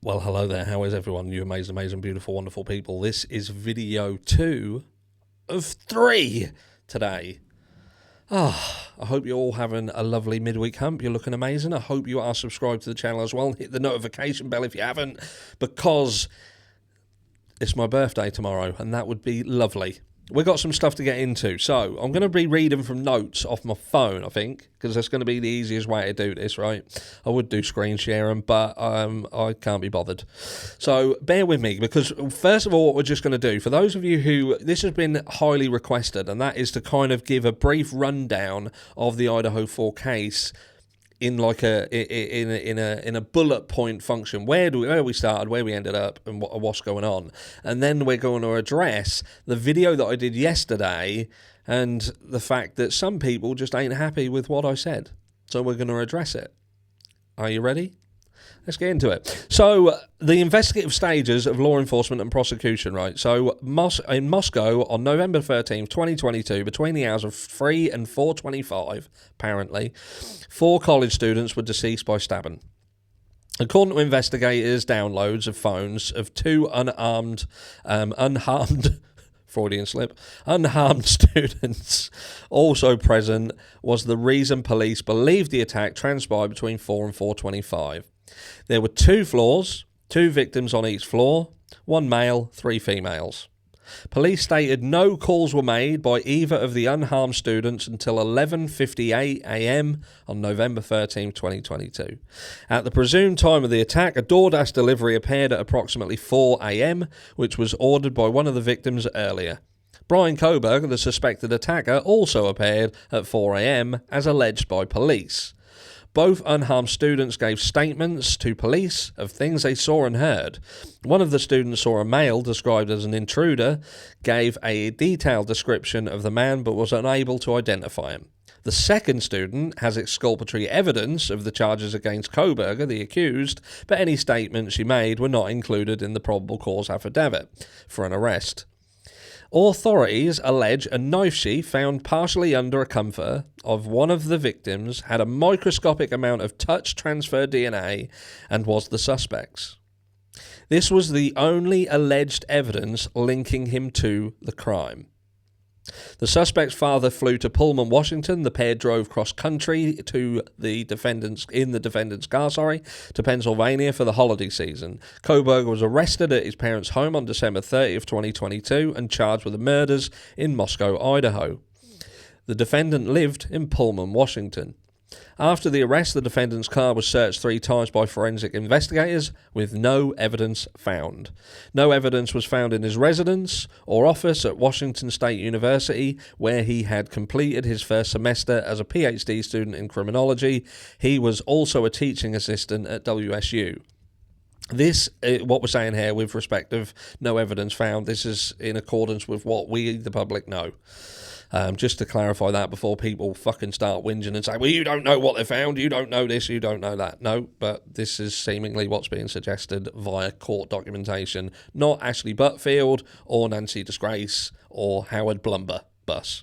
Well, hello there. How is everyone? You amazing, amazing, beautiful, wonderful people. This is video 2 of 3 today. I hope you're all having a lovely midweek hump. You're looking amazing. I hope you are subscribed to the channel as well. Hit the notification bell if you haven't, because it's my birthday tomorrow, and that would be lovely. We've got some stuff to get into, so I'm going to be reading from notes off my phone, I think, because that's going to be the easiest way to do this, right? I would do screen sharing, but I can't be bothered. So bear with me, because first of all, what we're just going to do, for those of you who, this has been highly requested, and that is to kind of give a brief rundown of the Idaho 4 case in like in a bullet point function. Where we started, where we ended up, and what's going on. And then we're going to address the video that I did yesterday and the fact that some people just ain't happy with what I said. So we're going to address it. Are you ready? Let's get into it. So, the investigative stages of law enforcement and prosecution, right? So, in Moscow on November 13th, 2022, between the hours of 3 and 4:25, apparently, 4 college students were deceased by stabbing. According to investigators, downloads of phones of 2 unharmed Freudian slip, unharmed students also present was the reason police believed the attack transpired between 4 and 4:25. There were 2 floors, 2 victims on each floor, 1 male, 3 females. Police stated no calls were made by either of the unharmed students until 11:58 a.m. on November 13, 2022. At the presumed time of the attack, a DoorDash delivery appeared at approximately 4 a.m., which was ordered by one of the victims earlier. Bryan Kohberger, the suspected attacker, also appeared at 4 a.m. as alleged by police. Both unharmed students gave statements to police of things they saw and heard. One of the students saw a male described as an intruder, gave a detailed description of the man but was unable to identify him. The second student has exculpatory evidence of the charges against Kohberger, the accused, but any statements she made were not included in the probable cause affidavit for an arrest. Authorities allege a knife sheath found partially under a comforter of one of the victims had a microscopic amount of touch transfer DNA and was the suspect's. This was the only alleged evidence linking him to the crime. The suspect's father flew to Pullman, Washington. The pair drove cross-country to the defendant's car, to Pennsylvania for the holiday season. Kohberger was arrested at his parents' home on December 30th, 2022 and charged with the murders in Moscow, Idaho. The defendant lived in Pullman, Washington. After the arrest, the defendant's car was searched 3 times by forensic investigators with no evidence found. No evidence was found in his residence or office at Washington State University, where he had completed his first semester as a PhD student in criminology. He was also a teaching assistant at WSU. This, what we're saying here with respect of no evidence found, this is in accordance with what we, the public, know. Just to clarify that before people fucking start whinging and say, well, you don't know what they found, you don't know this, you don't know that. No, but this is seemingly what's being suggested via court documentation, not Ashley Butfield or Nancy Disgrace or Howard Blumber-Bus.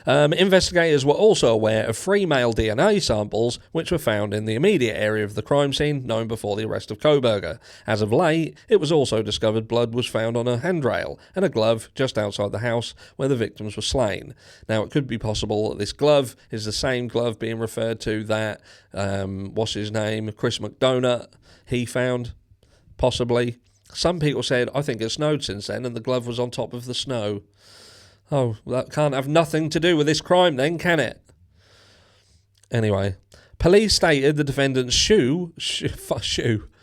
Investigators were also aware of 3 male DNA samples which were found in the immediate area of the crime scene known before the arrest of Kohberger. As of late, it was also discovered blood was found on a handrail and a glove just outside the house where the victims were slain. Now, it could be possible that this glove is the same glove being referred to that, what's his name, Chris McDonough, he found, possibly. Some people said, I think it snowed since then and the glove was on top of the snow. Oh, that can't have nothing to do with this crime then, can it? Anyway, police stated the defendant's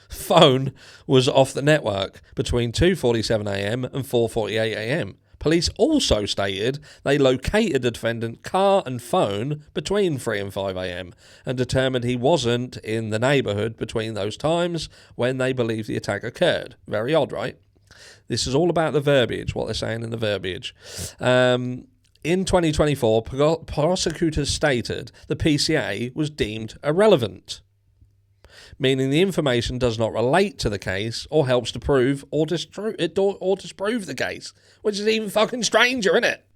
phone was off the network between 2:47 a.m. and 4:48 a.m. Police also stated they located the defendant's car and phone between 3 and 5 a.m. and determined he wasn't in the neighbourhood between those times when they believed the attack occurred. Very odd, right? This is all about the verbiage, what they're saying in the verbiage. In 2024, prosecutors stated the PCA was deemed irrelevant, meaning the information does not relate to the case or helps to prove or disprove the case, which is even fucking stranger, isn't it?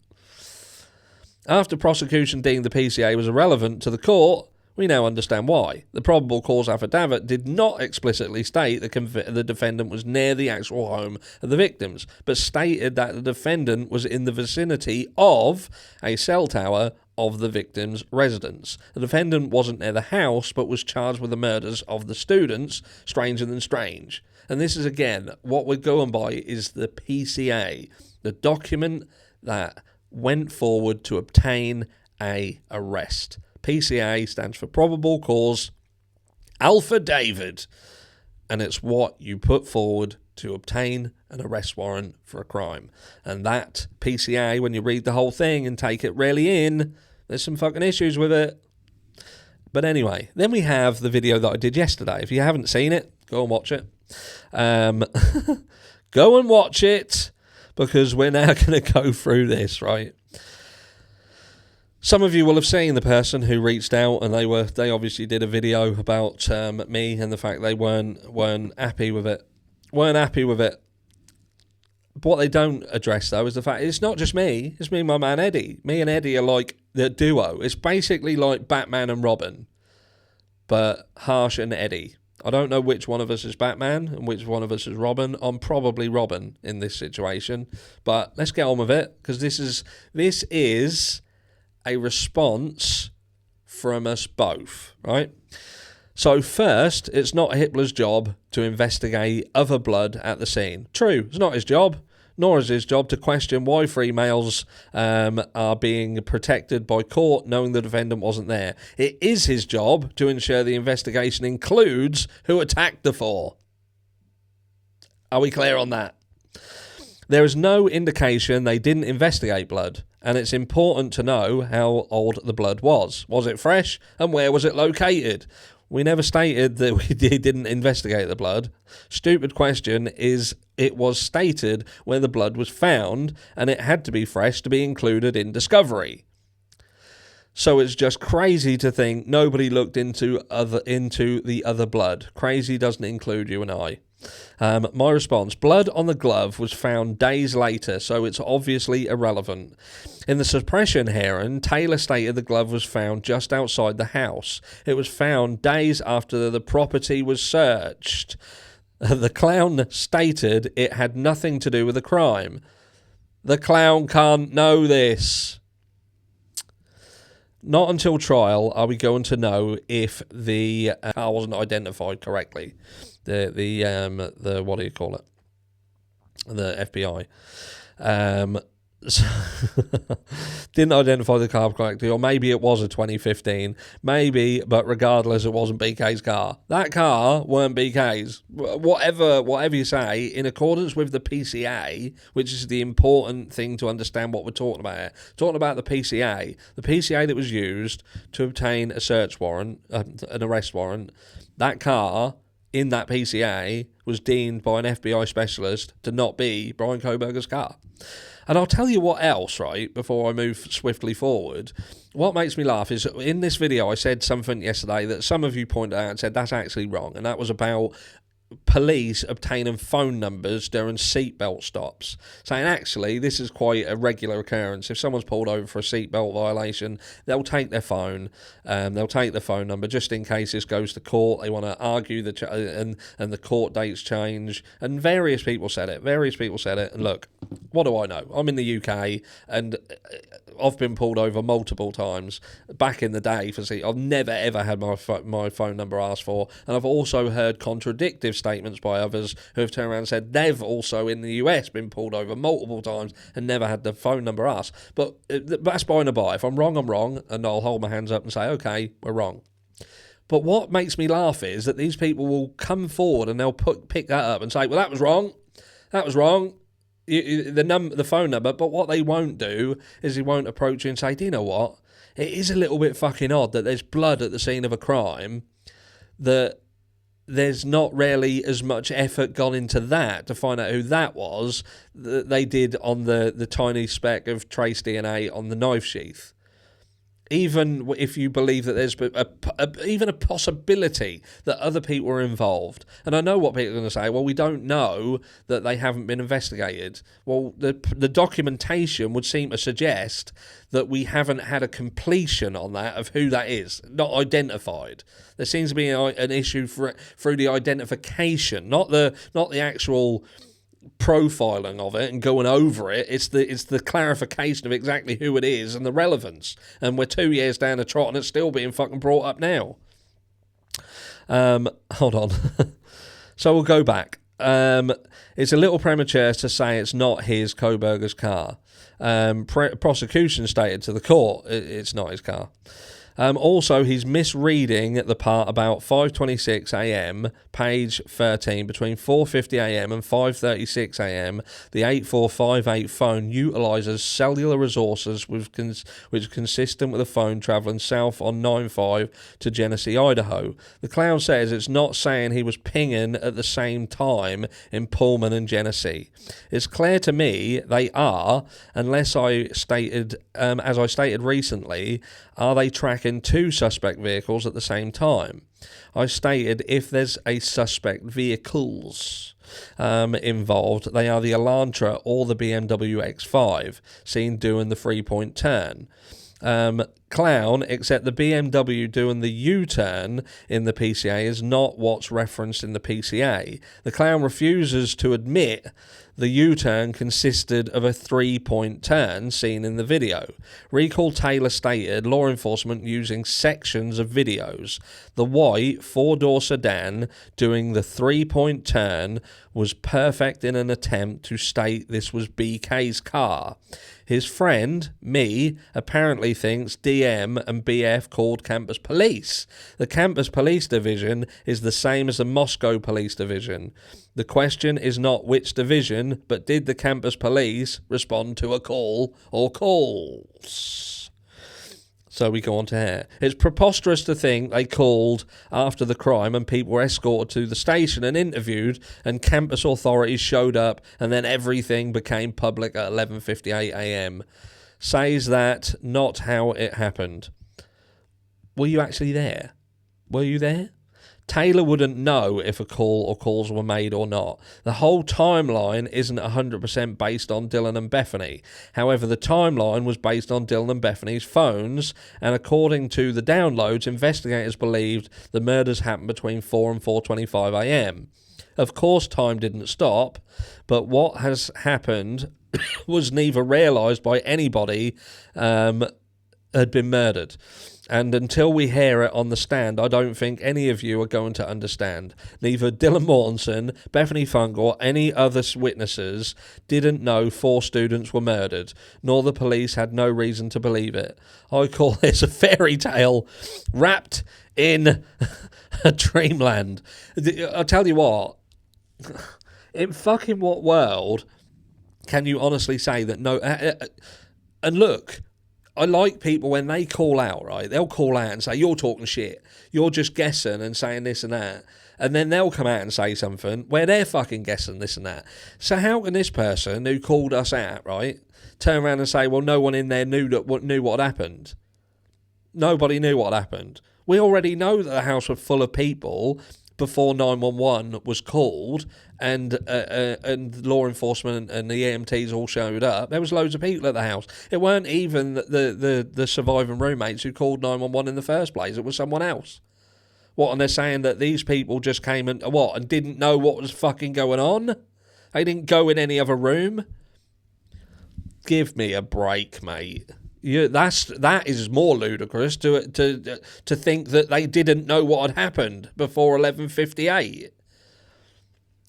After prosecution deemed the PCA was irrelevant to the court, We now understand why. The probable cause affidavit did not explicitly state the defendant was near the actual home of the victims, but stated that the defendant was in the vicinity of a cell tower of the victim's residence. The defendant wasn't near the house, but was charged with the murders of the students. Stranger than strange. And this is, again, what we're going by is the PCA, the document that went forward to obtain a arrest. PCA stands for probable cause Alpha David, and it's what you put forward to obtain an arrest warrant for a crime. And that PCA, when you read the whole thing and take it really in, there's some fucking issues with it. But anyway, then we have the video that I did yesterday. If you haven't seen it, go and watch it. Go and watch it, because we're now going to go through this, right? Some of you will have seen the person who reached out, and they obviously did a video about me and the fact they weren't happy with it. But what they don't address, though, is the fact it's not just me. It's me and my man Eddie. Me and Eddie are like the duo. It's basically like Batman and Robin, but Harsh and Eddie. I don't know which one of us is Batman and which one of us is Robin. I'm probably Robin in this situation. But let's get on with it, because this is a response from us both, right? So first, it's not Hitler's job to investigate other blood at the scene. True, it's not his job, nor is his job to question why three males are being protected by court knowing the defendant wasn't there. It is his job to ensure the investigation includes who attacked the four. Are we clear on that? There is no indication they didn't investigate blood, and it's important to know how old the blood was. Was it fresh, and where was it located? We never stated that we didn't investigate the blood. Stupid question is, it was stated where the blood was found, and it had to be fresh to be included in discovery. So it's just crazy to think nobody looked into the other blood. Crazy doesn't include you and I. My response: blood on the glove was found days later, so it's obviously irrelevant. In the suppression hearing, Taylor stated the glove was found just outside the house. It was found days after the property was searched. The clown stated it had nothing to do with the crime. The clown can't know this. Not until trial are we going to know if the car wasn't identified correctly. The what do you call it? The FBI. Didn't identify the car correctly, or maybe it was a 2015. Maybe, but regardless, it wasn't BK's car. That car weren't BK's. Whatever you say, in accordance with the PCA, which is the important thing to understand what we're talking about here. Talking about the PCA that was used to obtain a search warrant, an arrest warrant. That car in that PCA was deemed by an FBI specialist to not be Bryan Kohberger's car. And I'll tell you what else, right, before I move swiftly forward. What makes me laugh is, in this video, I said something yesterday that some of you pointed out and said that's actually wrong, and that was about police obtaining phone numbers during seatbelt stops, saying actually this is quite a regular occurrence. If someone's pulled over for a seatbelt violation, they'll take their phone, they'll take the phone number just in case this goes to court. They want to argue and the court dates change, and various people said it. And look, what do I know? I'm in the UK, and I've been pulled over multiple times back in the day for I've never ever had my phone number asked for, and I've also heard contradictive statements by others who have turned around and said they've also in the US been pulled over multiple times and never had the phone number asked. But that's by and by. If I'm wrong, I'm wrong, and I'll hold my hands up and say, okay, we're wrong. But what makes me laugh is that these people will come forward and they'll pick that up and say, well, that was wrong. The phone number. But what they won't do is they won't approach you and say, do you know what? It is a little bit fucking odd that there's blood at the scene of a crime, that there's not really as much effort gone into that to find out who that was that they did on the tiny speck of trace DNA on the knife sheath. even if you believe that there's even a possibility that other people are involved. And I know what people are going to say, well, we don't know that they haven't been investigated. Well, the documentation would seem to suggest that we haven't had a completion on that of who that is, not identified. There seems to be an issue through the identification, not the actual profiling of it and going over it. It's the clarification of exactly who it is and the relevance. And we're 2 years down the trot and it's still being fucking brought up now. Hold on. So we'll go back. It's a little premature to say it's not his Kohberger's car. Prosecution stated to the court it's not his car. Also, he's misreading the part about 5:26 a.m, page 13, between 4:50 a.m. and 5:36 a.m. The 8458 phone utilises cellular resources which is consistent with a phone travelling south on 95 to Genesee, Idaho. The clown says it's not saying he was pinging at the same time in Pullman and Genesee. It's clear to me they are, unless as I stated recently, are they tracking two suspect vehicles at the same time? I stated if there's a suspect vehicles involved, they are the Elantra or the BMW X5, seen doing the 3-point turn. Clown, except the BMW doing the U-turn in the PCA is not what's referenced in the PCA. The clown refuses to admit the U-turn consisted of a 3-point turn seen in the video. Recall Taylor stated law enforcement using sections of videos. The white 4-door sedan doing the 3-point turn was perfect in an attempt to state this was BK's car. His friend, me, apparently thinks DM and BF called campus police. The campus police division is the same as the Moscow police division. The question is not which division, but did the campus police respond to a call or calls? So we go on to here. It's preposterous to think they called after the crime and people were escorted to the station and interviewed and campus authorities showed up and then everything became public at 11:58 a.m. Says that not how it happened. Were you actually there? Were you there? Taylor wouldn't know if a call or calls were made or not. The whole timeline isn't 100% based on Dylan and Bethany. However, the timeline was based on Dylan and Bethany's phones, and according to the downloads, investigators believed the murders happened between 4 and 4:25 a.m. Of course, time didn't stop, but what has happened was neither realised by anybody had been murdered. And until we hear it on the stand, I don't think any of you are going to understand. Neither Dylan Mortensen, Bethany Funk, or any other witnesses didn't know 4 students were murdered, nor the police had no reason to believe it. I call this a fairy tale wrapped in a dreamland. I'll tell you what, in fucking what world can you honestly say that no... And look... I like people when they call out, right? They'll call out and say, you're talking shit. You're just guessing and saying this and that. And then they'll come out and say something where they're fucking guessing this and that. So how can this person who called us out, right, turn around and say, well, no one in there knew what happened? Nobody knew what happened. We already know that the house was full of people before 911 was called and law enforcement and the EMTs all showed up. There was loads of people at the house. It weren't even the surviving roommates who called 911 in the first place. It was someone else. What, and they're saying that these people just came and didn't know what was fucking going on? They didn't go in any other room? Give me a break, mate. That is more ludicrous to think that they didn't know what had happened before 11:58.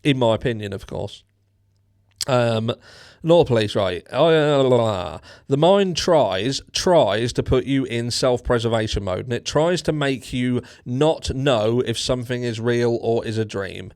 In my opinion, of course. Law police, right? The mind tries to put you in self-preservation mode, and it tries to make you not know if something is real or is a dream.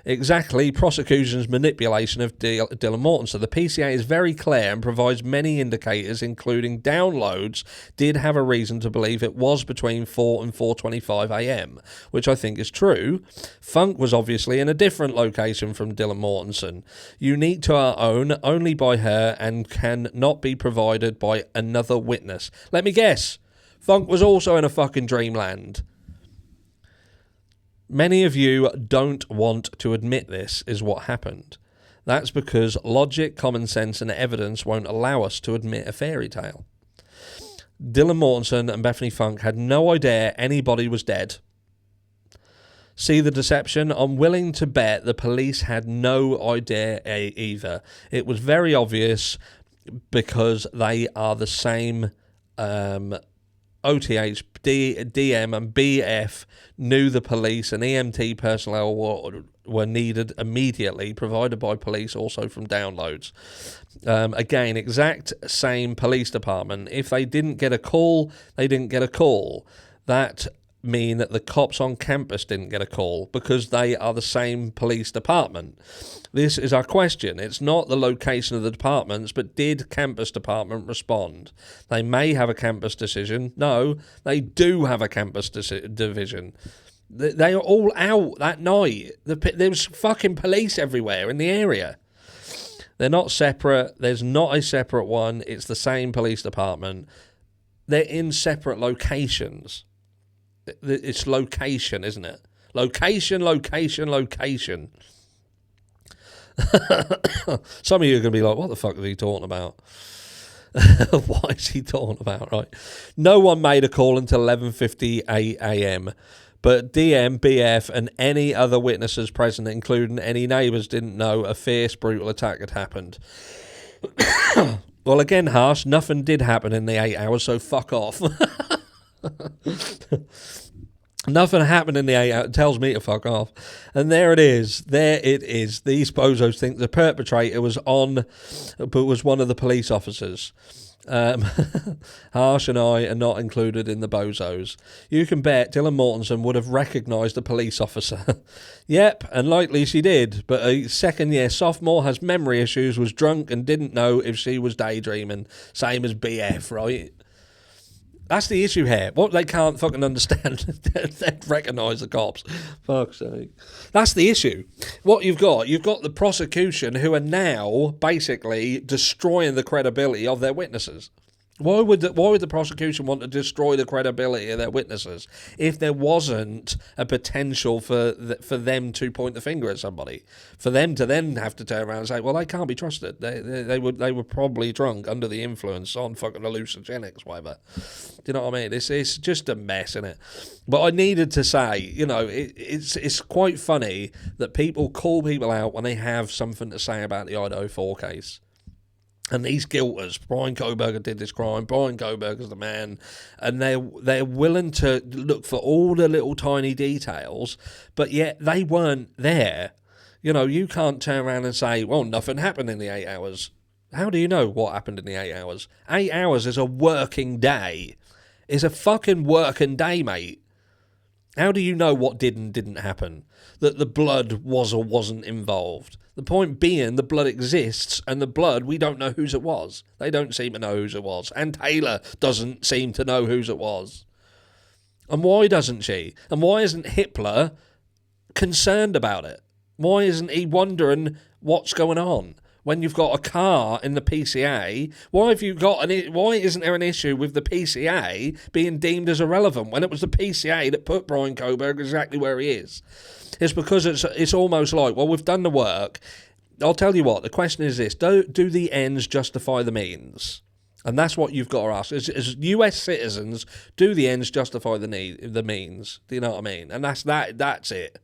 Exactly, prosecution's manipulation of Dylan Morton. So the PCA is very clear and provides many indicators, including downloads, did have a reason to believe it was between 4 and 4:25 a.m., which I think is true. Funk was obviously in a different location from Dylan Mortensen, unique to our own, only by her, and can not be provided by another witness. Let me guess. Funk was also in a fucking dreamland. Many of you don't want to admit this is what happened. That's because logic, common sense and evidence won't allow us to admit a fairy tale. Dylan Mortensen and Bethany Funk had no idea anybody was dead. See the deception? I'm willing to bet the police had no idea either. It was very obvious because they are the same OTH, DM and BF knew the police and EMT personnel were needed immediately, provided by police also from downloads. Again, exact same police department. If they didn't get a call, they didn't get a call. That mean that the cops on campus didn't get a call because they are the same police department. This is our question. It's not the location of the departments, but did campus department respond? They may have a campus decision. No, they do have a campus division. They are all out that night. There was fucking police everywhere in the area. They're not separate. There's not a separate one. It's the same police department. They're in separate locations. It's location, isn't it? Location. Some of you are going to be like, what the fuck is he talking about? What is he talking about, right? No one made a call until 11:58 a.m., but DM, BF and any other witnesses present, including any neighbours, didn't know a fierce, brutal attack had happened. Well, again, Harsh, nothing did happen in the 8 hours, so fuck off. Nothing happened in the 8 hours. It tells me to fuck off. And there it is. These bozos think the perpetrator was one of the police officers. Harsh and I are not included in the bozos. You can bet Dylan Mortensen would have recognised the police officer. Yep, and likely she did. But a second-year sophomore has memory issues, was drunk and didn't know if she was daydreaming. Same as BF, right? That's the issue here. What they can't fucking understand, they recognise the cops. Fuck's sake. That's the issue. What you've got the prosecution who are now basically destroying the credibility of their witnesses. Why would the prosecution want to destroy the credibility of their witnesses if there wasn't a potential for them to point the finger at somebody, for them to then have to turn around and say, well, they can't be trusted. They were probably drunk under the influence on fucking hallucinogenics, whatever. Do you know what I mean? It's just a mess, isn't it? But I needed to say, it's quite funny that people call people out when they have something to say about the Idaho 4 case. And these guilters, Bryan Kohberger did this crime, Bryan Kohberger's the man, and they're willing to look for all the little tiny details, but yet they weren't there. You can't turn around and say, well, nothing happened in the 8 hours. How do you know what happened in the 8 hours? 8 hours is a working day. It's a fucking working day, mate. How do you know what did and didn't happen? That the blood was or wasn't involved? The point being, the blood exists, and the blood, we don't know whose it was. They don't seem to know whose it was. And Taylor doesn't seem to know whose it was. And why doesn't she? And why isn't Hitler concerned about it? Why isn't he wondering what's going on? When you've got a car in the PCA, why isn't there an issue with the PCA being deemed as irrelevant when it was the PCA that put Bryan Kohberger exactly where he is? It's because it's almost like, well, we've done the work. I'll tell you what, the question is this: do the ends justify the means? And that's what you've got to ask. As US citizens, do the ends justify the means? Do you know what I mean? And that's it.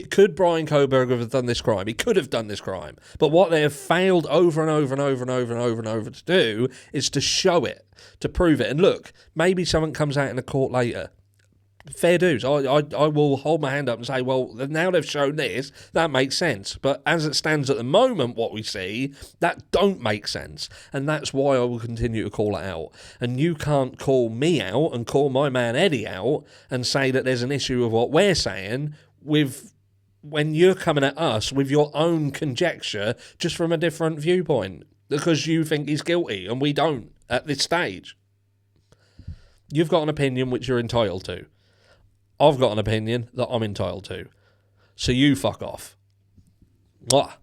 Could Bryan Kohberger have done this crime? He could have done this crime. But what they have failed over and over and over and over and over and over to do is to show it, to prove it. And look, maybe something comes out in a court later. Fair dues. I will hold my hand up and say, well, now they've shown this, that makes sense. But as it stands at the moment, what we see, that don't make sense. And that's why I will continue to call it out. And you can't call me out and call my man Eddie out and say that there's an issue with what we're saying when you're coming at us with your own conjecture just from a different viewpoint because you think he's guilty and we don't at this stage. You've got an opinion which you're entitled to. I've got an opinion that I'm entitled to. So you fuck off. Mwah.